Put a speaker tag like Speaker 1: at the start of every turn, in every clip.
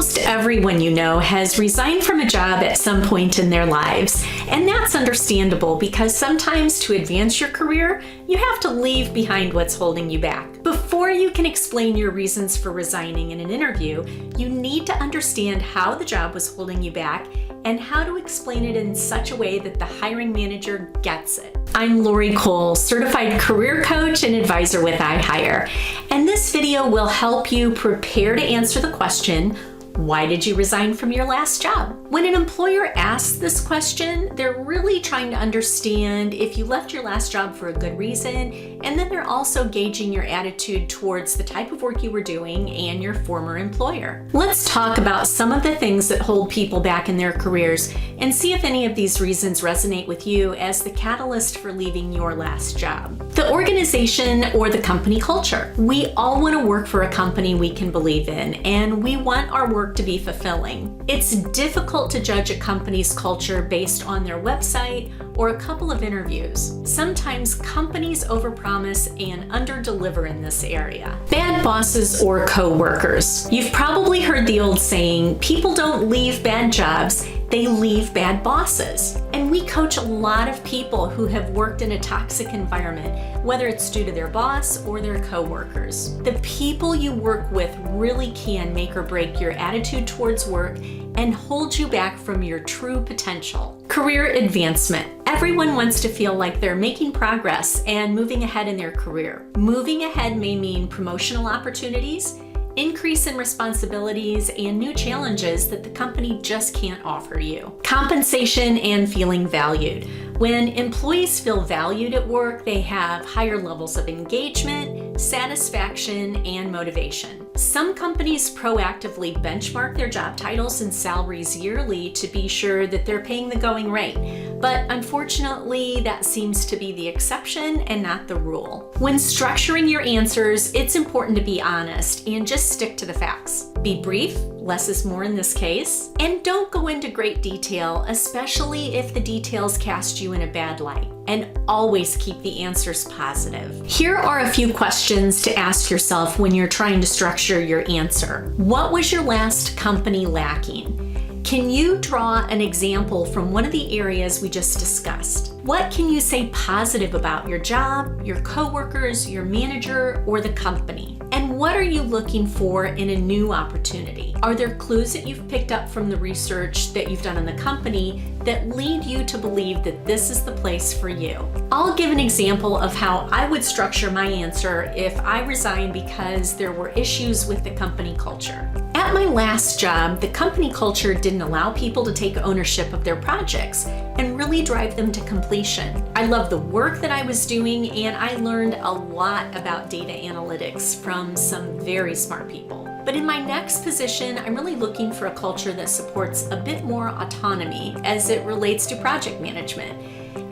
Speaker 1: Almost everyone you know has resigned from a job at some point in their lives, and that's understandable because sometimes to advance your career, you have to leave behind what's holding you back. Before you can explain your reasons for resigning in an interview, you need to understand how the job was holding you back and how to explain it in such a way that the hiring manager gets it. I'm Lori Cole, certified career coach and advisor with iHire, and this video will help you prepare to answer the question, why did you resign from your last job? When an employer asks this question, they're really trying to understand if you left your last job for a good reason, and then they're also gauging your attitude towards the type of work you were doing and your former employer. Let's talk about some of the things that hold people back in their careers and see if any of these reasons resonate with you as the catalyst for leaving your last job. The organization or the company culture. We all want to work for a company we can believe in, and we want our work to be fulfilling. It's difficult to judge a company's culture based on their website or a couple of interviews. Sometimes companies overpromise and underdeliver in this area. Bad bosses or coworkers. You've probably heard the old saying, people don't leave bad jobs, they leave bad bosses. And we coach a lot of people who have worked in a toxic environment, whether it's due to their boss or their coworkers. The people you work with really can make or break your attitude towards work and hold you back from your true potential. Career advancement. Everyone wants to feel like they're making progress and moving ahead in their career. Moving ahead may mean promotional opportunities, increase in responsibilities, and new challenges that the company just can't offer you. Compensation and feeling valued. When employees feel valued at work, they have higher levels of engagement, satisfaction, and motivation. Some companies proactively benchmark their job titles and salaries yearly to be sure that they're paying the going rate, but unfortunately, that seems to be the exception and not the rule. When structuring your answers, it's important to be honest and just stick to the facts. Be brief, less is more in this case, and don't go into great detail, especially if the details cast you in a bad light. And always keep the answers positive. Here are a few questions to ask yourself when you're trying to structure your answer. What was your last company lacking? Can you draw an example from one of the areas we just discussed? What can you say positive about your job, your coworkers, your manager, or the company? And what are you looking for in a new opportunity? Are there clues that you've picked up from the research that you've done in the company that lead you to believe that this is the place for you? I'll give an example of how I would structure my answer if I resigned because there were issues with the company culture. At my last job, the company culture didn't allow people to take ownership of their projects and really drive them to completion. I loved the work that I was doing, and I learned a lot about data analytics from some very smart people. But in my next position, I'm really looking for a culture that supports a bit more autonomy as it relates to project management.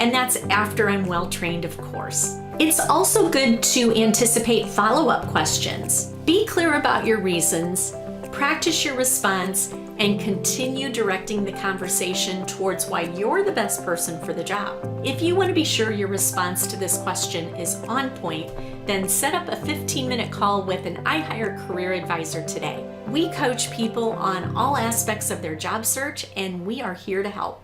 Speaker 1: And that's after I'm well trained, of course. It's also good to anticipate follow-up questions. Be clear about your reasons, practice your response, and continue directing the conversation towards why you're the best person for the job. If you want to be sure your response to this question is on point, then set up a 15-minute call with an iHire career advisor today. We coach people on all aspects of their job search, and we are here to help.